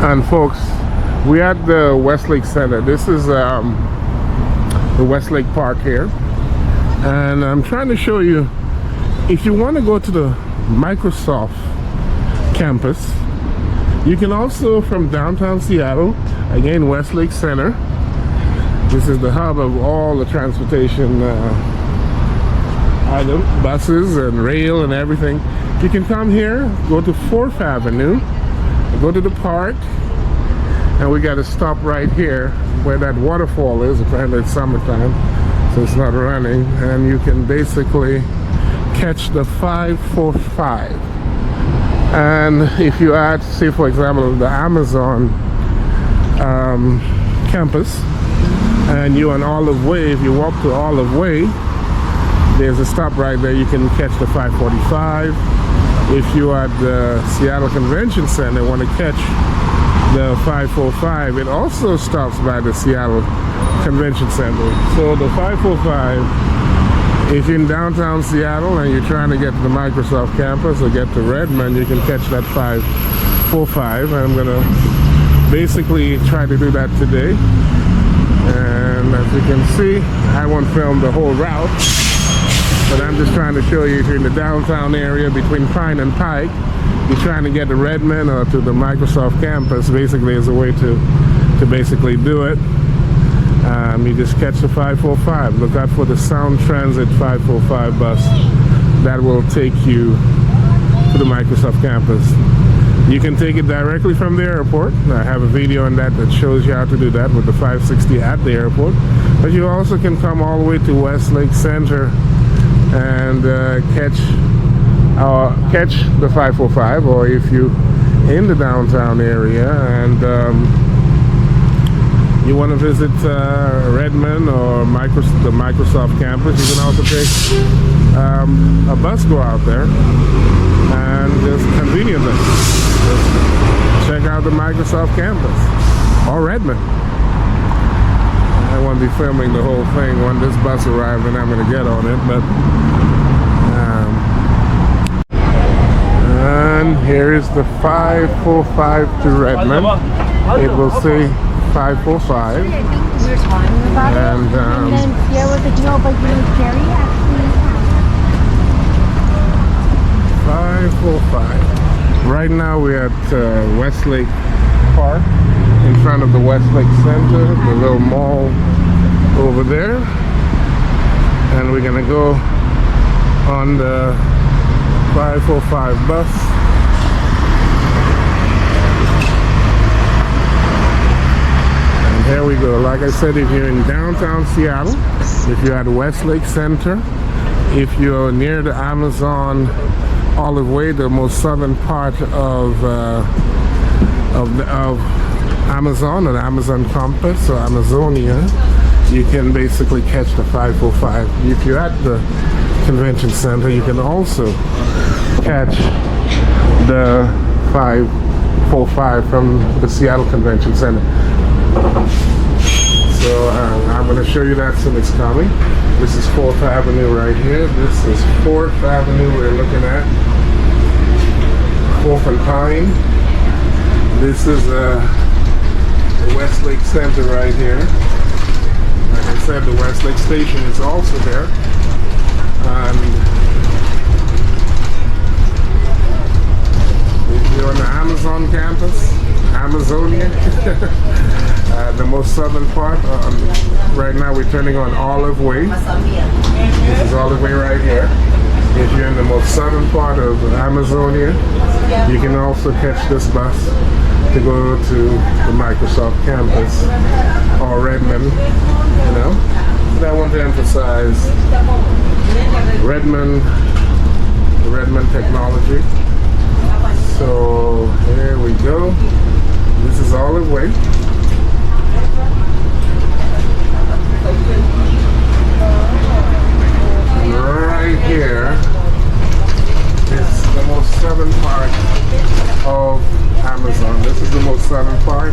And folks, we're at the Westlake Center. This is the Westlake Park here. And I'm trying to show you, if you want to go to the Microsoft campus, you can also from downtown Seattle, again Westlake Center. This is the hub of all the transportation items, buses and rail and everything. You can come here, go to 4th Avenue, go to the park, and we got to stop right here where that waterfall is. Apparently it's summertime, so it's not running, and you can basically catch the 545. And if you add, say for example, the Amazon campus, and you're on Olive Way, if you walk to Olive Way, there's a stop right there. You can catch the 545. If you are at the Seattle Convention Center, want to catch the 545, it also stops by the Seattle Convention Center. So the 545, if you're in downtown Seattle and you're trying to get to the Microsoft campus or get to Redmond, you can catch that 545. I'm gonna basically try to do that today. And as you can see, I won't film the whole route, but I'm just trying to show you if you're in the downtown area between Pine and Pike, you're trying to get to Redmond or to the Microsoft campus, basically is a way to basically do it. You just catch the 545. Look out for the Sound Transit 545 bus. That will take you to the Microsoft campus. You can take it directly from the airport. I have a video on that that shows you how to do that with the 560 at the airport. But you also can come all the way to Westlake Center and catch the 545, or if you in the downtown area and you want to visit Redmond or the Microsoft campus, you can also take a bus, go out there, and just conveniently just check out the Microsoft campus or Redmond. I won't be filming the whole thing when this bus arrives, and I'm going to get on it, but and here is the 545 to Redmond. It will say 545. We were talking about and then Pierre was like, no, but you know, Jerry actually 545. Right now we're at Westlake Park, in front of the Westlake Center, the little mall over there, and we're gonna go on the 545 bus. And here we go. Like I said, if you're in downtown Seattle, if you're at Westlake Center, if you're near the Amazon Olive Way, the most southern part of Amazon, or the Amazon campus, or Amazonia, you can basically catch the 545. If you're at the Convention Center, you can also catch the 545 from the Seattle Convention Center. So I'm going to show you that soon it's coming. This is 4th Avenue right here. This is 4th Avenue we're looking at. 4th and Pine. This is the Westlake Center right here. Like I said, the Westlake Station is also there. And if you're on the Amazon campus, Amazonia, the most southern part, right now we're turning on Olive Way. This is Olive Way right here. If you're in the most southern part of Amazonia, you can also catch this bus to go to the Microsoft campus or Redmond, you know. But I want to emphasize Redmond, the Redmond technology. So here we go. This is Olive Way. Right here is the most southern part of Amazon. This is the most southern part.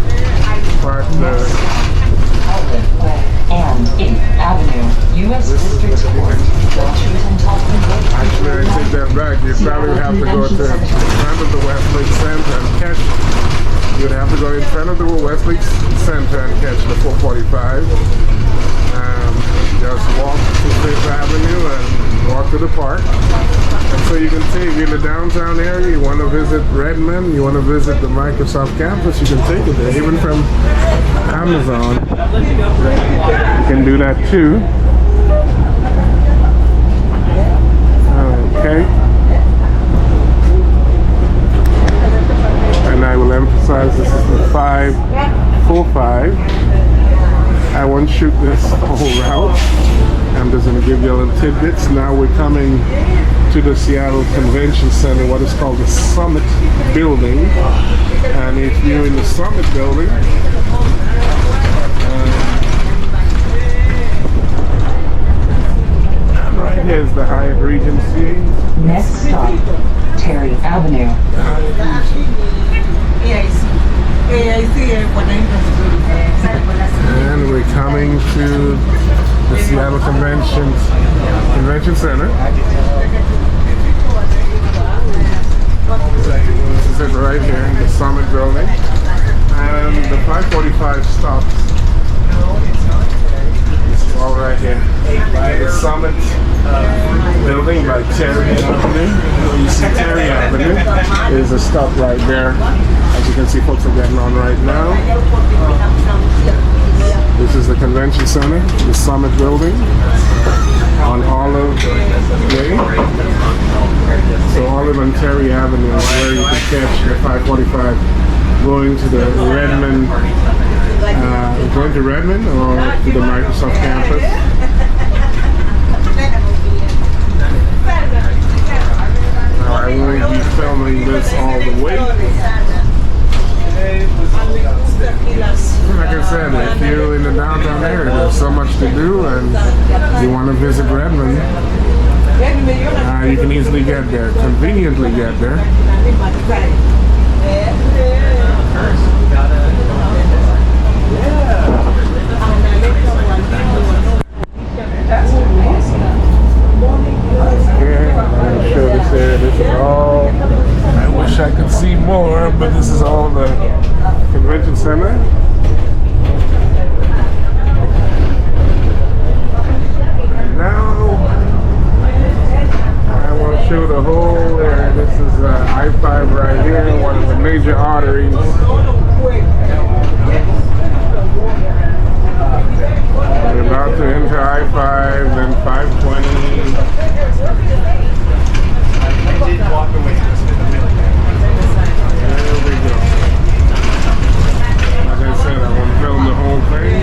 And 8th Avenue, U.S. District Court. Actually, I take that back. You probably have to go to the front of the Westlake Center and catch the would have to go in front of the Westlake Center and catch the 445. Just walk to Fifth Avenue and walk to the park. And so you can take in the downtown area, you want to visit Redmond, you want to visit the Microsoft campus, you can take it there. Even from Amazon, you can do that too. Okay. And I will emphasize this is the 545. I won't shoot this whole route. I'm just going to give you a little tidbits. Now we're coming to the Seattle Convention Center, what is called the Summit Building. And if you're in the Summit Building, right here's the Hyatt Regency. Next stop, Terry Avenue. And we're coming to the Seattle Convention Center. This is it right here in the Summit Building. And the 545 stops. It's all right here. By the Summit Building by Terry Avenue. You see Terry Avenue. There's a stop right there. As you can see, folks are getting on right now. This is the Convention Center, the Summit Building on Olive Way. So Olive and Terry Avenue is where you can catch the 545 going to the Redmond, going to Redmond or to the Microsoft campus. Now I won't be filming this all the way. Like I said, if you're in the downtown area, there's so much to do and you want to visit Redmond, you can easily get there, conveniently get there. Here, I'm going to show this area. This is all, I wish I could see more, but this is all the Convention Center. And now I want to show the whole area. This is I-5 right here, one of the major arteries. We're about to enter I-5, then 520. I did walk away just in the middle. There we go. Like I said, I want to film the whole thing.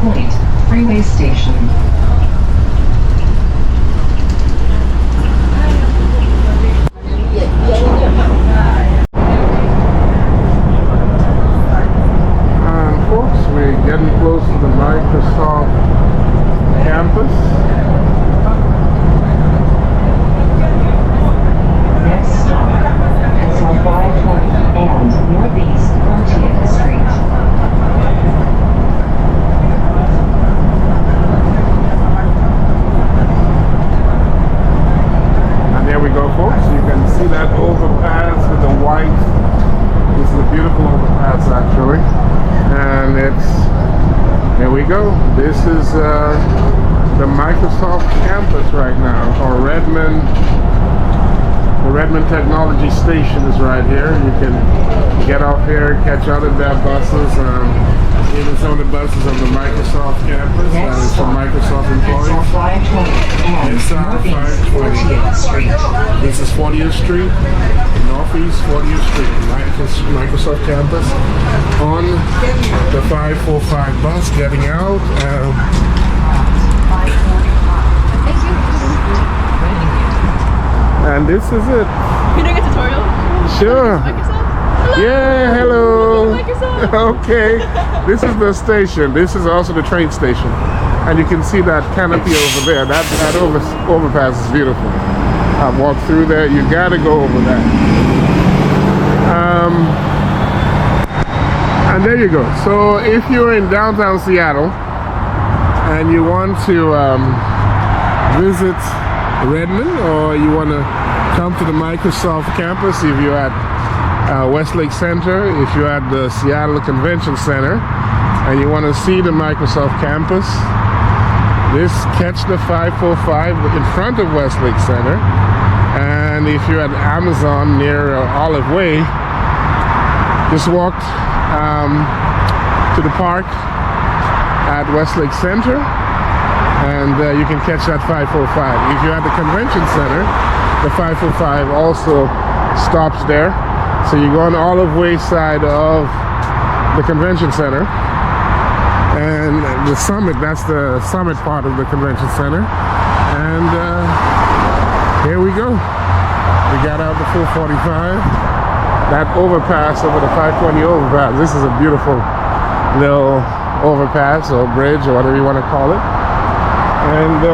Point Freeway Station. And folks, we're getting close to the Microsoft campus. Next stop, Pencil 520 and Northeast 40th Street. And there we go, folks. You can see that overpass with the white. This is a beautiful overpass, actually. And here we go. This is the Microsoft campus right now, or Redmond. The Redmond Technology Station is right here. You can get off here, catch other buses, even some of the buses on the Microsoft campus. Next It's for stop, Microsoft Pencil employees. 520 and It's Northeast 520. 40th Street. This is 40th Street, Northeast 40th Street, Microsoft campus. On the 545 bus, getting out. And this is it. You doing a tutorial? Sure. Microsoft? Yeah, hello. Microsoft. Okay, this is the station. This is also the train station. And you can see that canopy over there. That overpass is beautiful. I've walked through there. You gotta go over that. And there you go. So if you're in downtown Seattle and you want to visit Redmond, or you want to come to the Microsoft campus, if you're at Westlake Center, if you're at the Seattle Convention Center, and you want to see the Microsoft campus, catch the 545 in front of Westlake Center. And if you're at Amazon near Olive Way, just walk to the park at Westlake Center, and you can catch that 545. If you're at the convention center, the 545 also stops there. So you go on the Olive Way side of the convention center, and the summit, that's the summit part of the convention center. And here we go. We got out the 445. That overpass over the 520 overpass. This is a beautiful little overpass or bridge or whatever you want to call it. And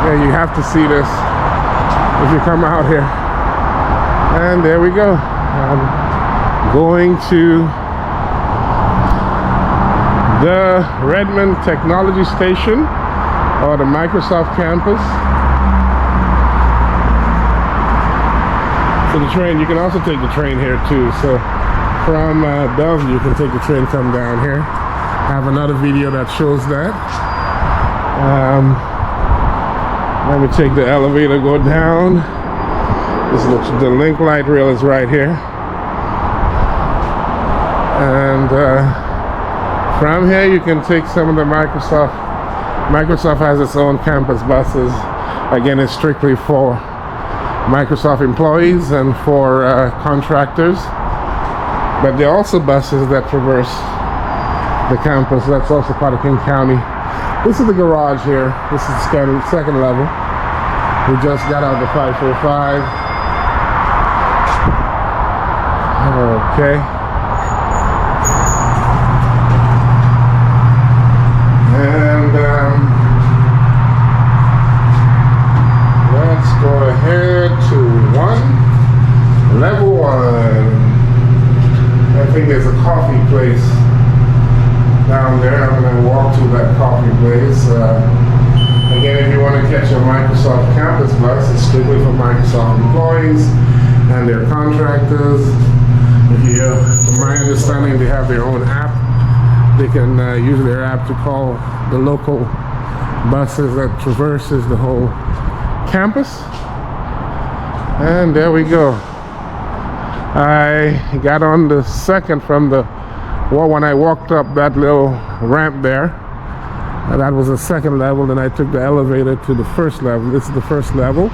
yeah, you have to see this if you come out here. And there we go. I'm going to the Redmond Technology Station, or the Microsoft campus. So the train, you can also take the train here too. So from Bellevue, you can take the train, come down here. I have another video that shows that. Let me take the elevator, go down. This looks, the link light rail is right here. And from here you can take some of the Microsoft has its own campus buses. Again, it's strictly for Microsoft employees and for contractors. But there are also buses that traverse the campus. That's also part of King County. This is the garage here. This is the second level. We just got out the 545. Okay. And let's go ahead to level 1. I think there's a coffee place down there. I'm going to walk to that coffee place. Again, if you want to catch a Microsoft campus bus, it's strictly for Microsoft employees and their contractors. From my understanding, they have their own app. They can use their app to call the local buses that traverses the whole campus. And there we go. I got on the second from the, well, when I walked up that little ramp there, that was the second level. Then I took the elevator to the first level. This is the first level.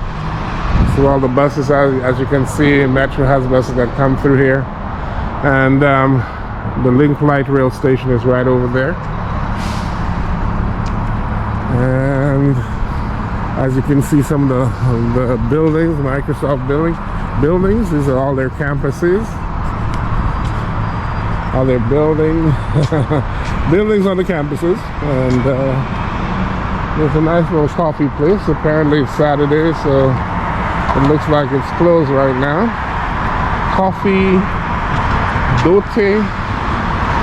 So all the buses, as you can see, Metro has buses that come through here. And The Link Light Rail station is right over there. And as you can see, some of the buildings, Microsoft buildings, these are all their campuses. All their buildings on the campuses. And there's a nice little coffee place. Apparently it's Saturday, so it looks like it's closed right now. Dote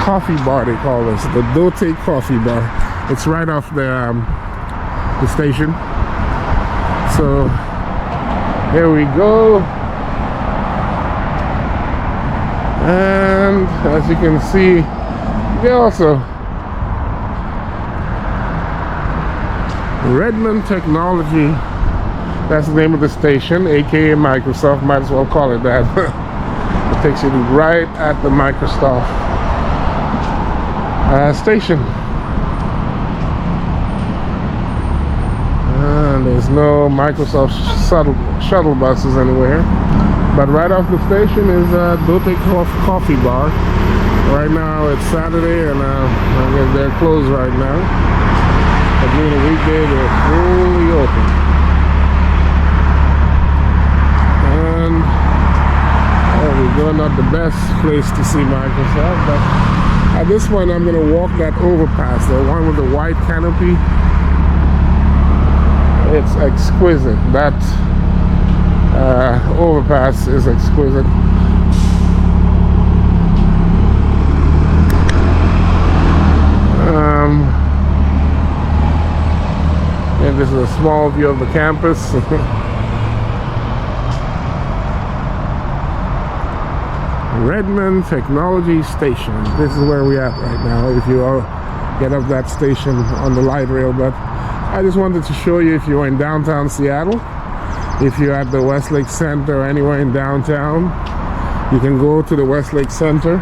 Coffee Bar, they call this. The Dote Coffee Bar. It's right off the station. So here we go. And as you can see, they also Redmond Technology, that's the name of the station, aka Microsoft, might as well call it that. It takes you right at the Microsoft station. And there's no Microsoft shuttle buses anywhere. But right off the station is Dote Coffee Bar. Right now it's Saturday and I guess they're closed right now. But during the weekday they're fully open. And there we go, not the best place to see Microsoft, but at this point I'm going to walk that overpass, the one with the white canopy. It's exquisite. That overpass is exquisite. And this is a small view of the campus. Redmond Technology Station. This is where we're at right now. If you get up that station on the light rail, but I just wanted to show you if you're in downtown Seattle, if you're at the Westlake Center or anywhere in downtown, you can go to the Westlake Center,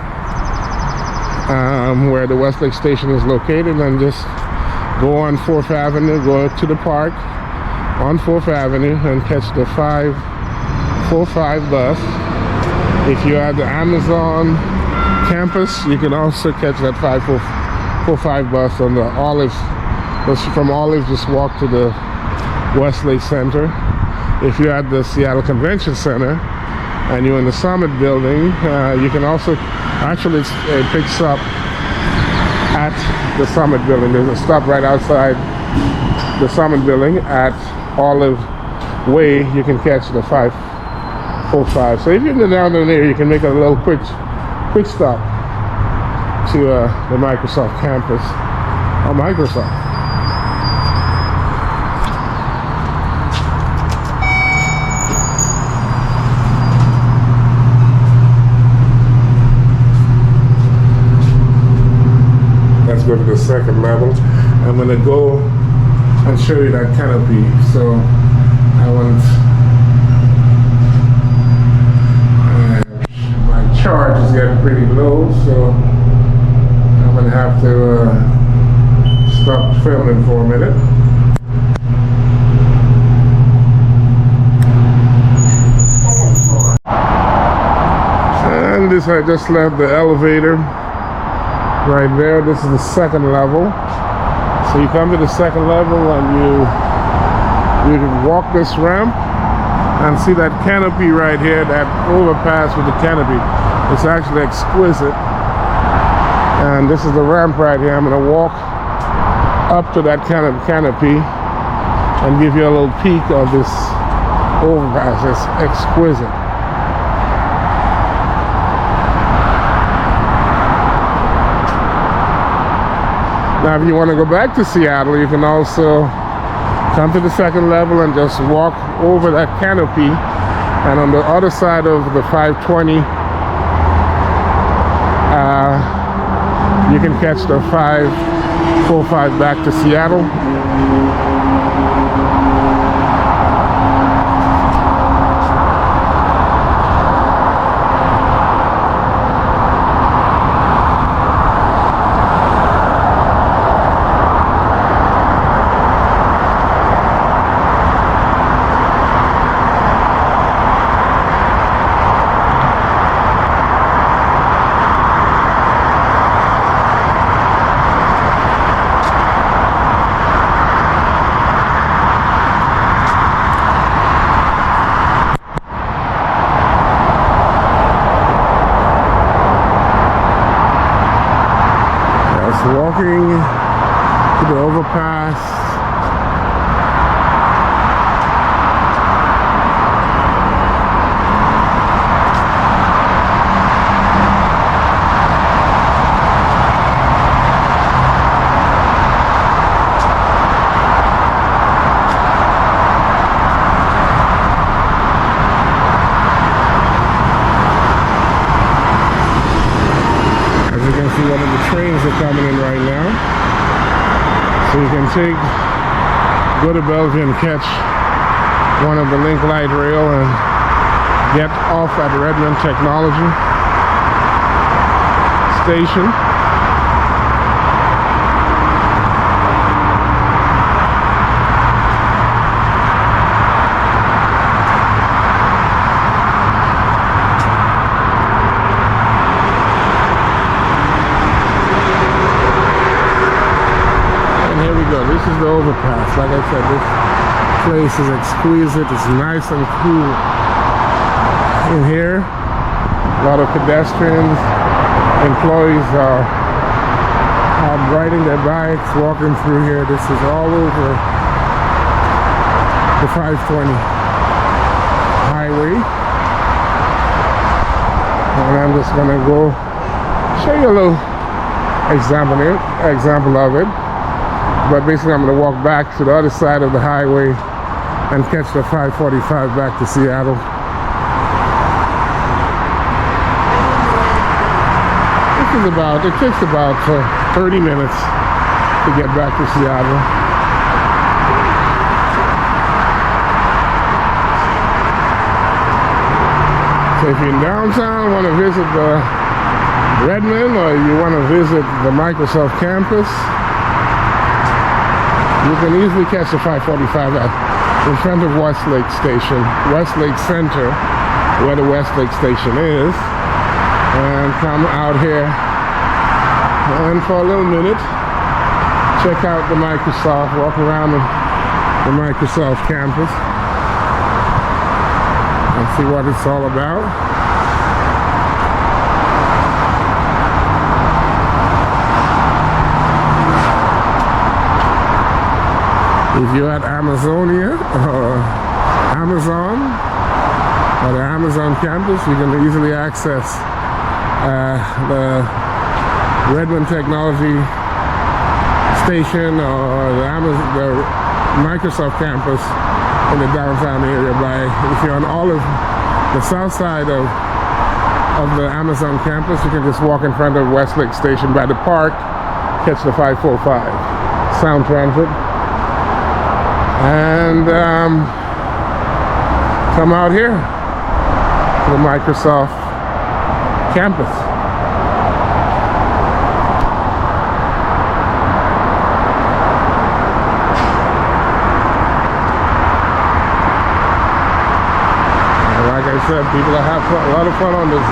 where the Westlake station is located, and just go on 4th Avenue, go to the park on 4th Avenue and catch the 545 bus. If you're at the Amazon campus, you can also catch that 545 bus on the Olive. From Olive, just walk to the Westlake Center. If you're at the Seattle Convention Center and you're in the Summit building, you can also, actually it picks up at the Summit building. There's a stop right outside the Summit building at Olive Way. You can catch the 545. So if you're in the downtown area, you can make a little quick stop to the Microsoft campus or Microsoft. Let's go to the second level. I'm going to go and show you that canopy. So I want my charge is getting pretty low, so I'm going to have to stop filming for a minute. And this, I just left the elevator right there. This is the second level. So you come to the second level and you can walk this ramp and see that canopy right here, that overpass with the canopy. It's actually exquisite. And this is the ramp right here. I'm going to walk up to that canopy and give you a little peek of this overpass. It's exquisite. Now, if you want to go back to Seattle, you can also come to the second level and just walk over that canopy. And on the other side of the 520, you can catch the 545 back to Seattle. walking to the overpass. See, one of the trains are coming in right now, so you can go to Belgium and catch one of the link light rail and get off at Redmond Technology station. This is the overpass. Like I said, this place is exquisite. It's nice and cool in here. A lot of pedestrians, employees are riding their bikes, walking through here. This is all over the 520 highway. And I'm just gonna go show you a little example of it. But basically I'm going to walk back to the other side of the highway and catch the 545 back to Seattle. It takes about 30 minutes to get back to Seattle. So if you're in downtown, want to visit the Redmond, or you want to visit the Microsoft campus, you can easily catch the 545 in front of Westlake Station, Westlake Center, where the Westlake Station is, and come out here and for a little minute check out the Microsoft, walk around the Microsoft campus and see what it's all about. If you're at Amazonia or Amazon or the Amazon campus, you can easily access the Redmond Technology Station or the Microsoft campus in the downtown area. If you're on the south side of the Amazon campus, you can just walk in front of Westlake Station by the park, catch the 545 Sound Transit, and come out here to the Microsoft campus. And like I said, people have a lot of fun on this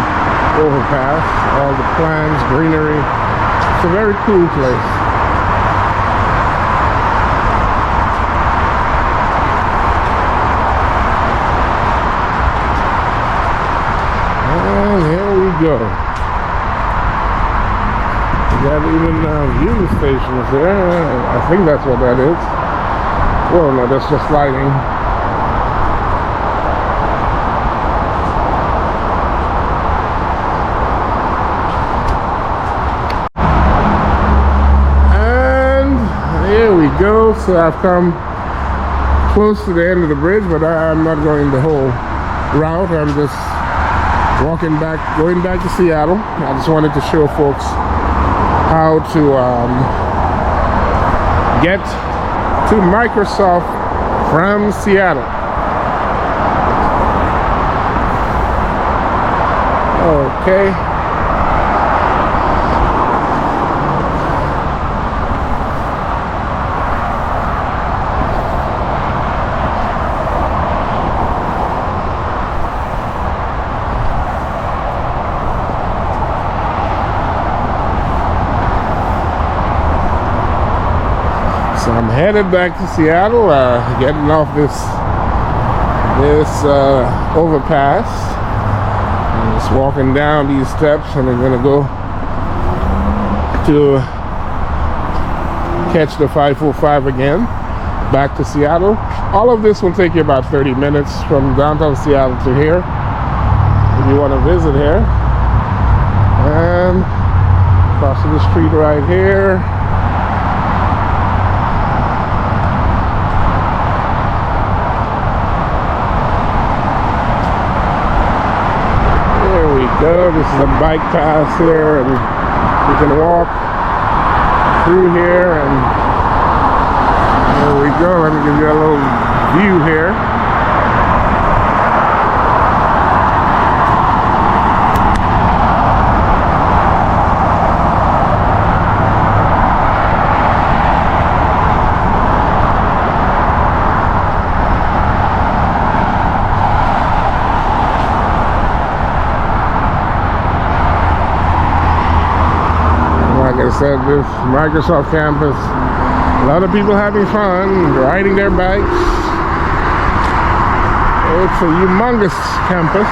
overpass. All the plants, greenery. It's a very cool place. And here we go. We got even viewing stations there. I think that's what that is. Well, no, that's just lighting. And here we go. So I've come close to the end of the bridge, but I'm not going the whole route. I'm just going back to Seattle. I just wanted to show folks how to get to Microsoft from Seattle. Okay. So I'm headed back to Seattle, getting off this overpass. I'm just walking down these steps, and I'm gonna go to catch the 545 again back to Seattle. All of this will take you about 30 minutes from downtown Seattle to here if you want to visit here. And crossing the street right here. There we go. This is a bike path here, and you can walk through here, and there we go. Let me give you a little view here. Said this Microsoft campus, a lot of people having fun, riding their bikes. It's a humongous campus.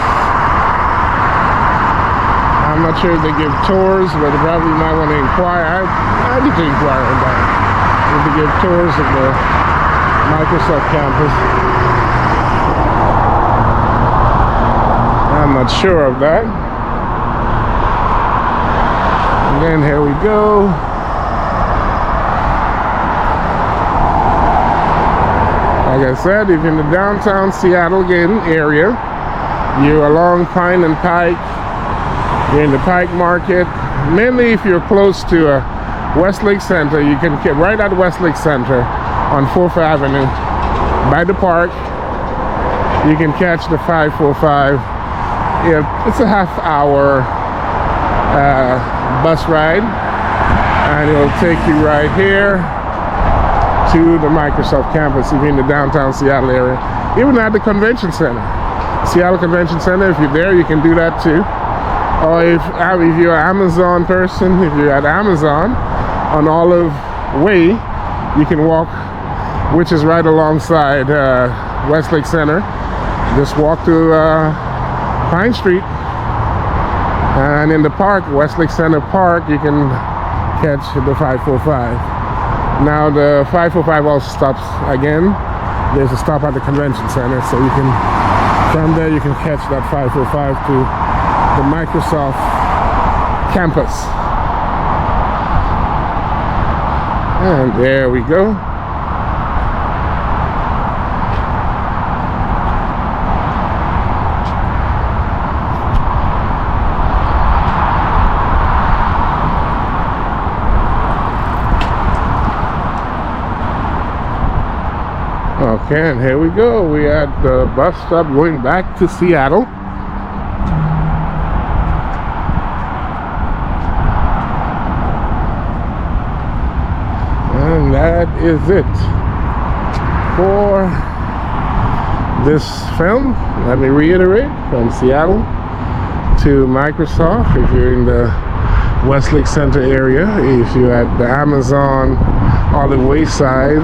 I'm not sure if they give tours, but you probably might want to inquire. I need to inquire on that. If they give tours of the Microsoft campus. I'm not sure of that. And then here we go. Like I said, if you're in the downtown Seattle area, you're along Pine and Pike, you're in the Pike Market. Mainly if you're close to Westlake Center, you can get right at Westlake Center on 4th Avenue by the park. You can catch the 545. Yeah, it's a half-hour bus ride, and it'll take you right here to the Microsoft campus if you're in the downtown Seattle area. Even at the convention center, Seattle Convention Center, if you're there, you can do that too. Or if you're an Amazon person, if you're at Amazon on Olive Way, you can walk, which is right alongside Westlake Center. Just walk to Pine Street. And in the park, Westlake Center Park, you can catch the 545. Now the 545 also stops again. There's a stop at the convention center, so you can, from there you can catch that 545 to the Microsoft campus. And there we go. Okay, and here we go. We're at the bus stop going back to Seattle. And that is it for this film. Let me reiterate, from Seattle to Microsoft. If you're in the Westlake Center area, if you're at the Amazon Olive Way side,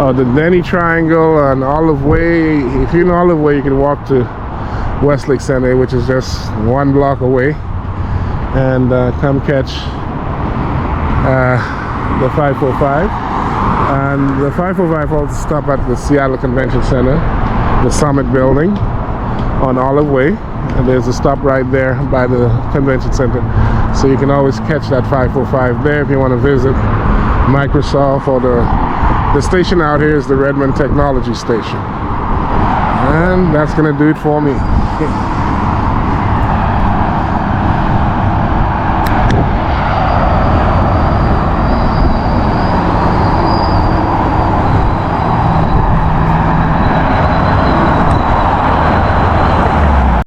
the Denny Triangle and Olive Way. If you're in Olive Way, you can walk to Westlake Center, which is just 1 block away, and come catch the 545. And the 545 also stop at the Seattle Convention Center, the Summit Building on Olive Way, and there's a stop right there by the Convention Center, so you can always catch that 545 there if you want to visit Microsoft. Or the station out here is the Redmond Technology Station. And that's gonna do it for me.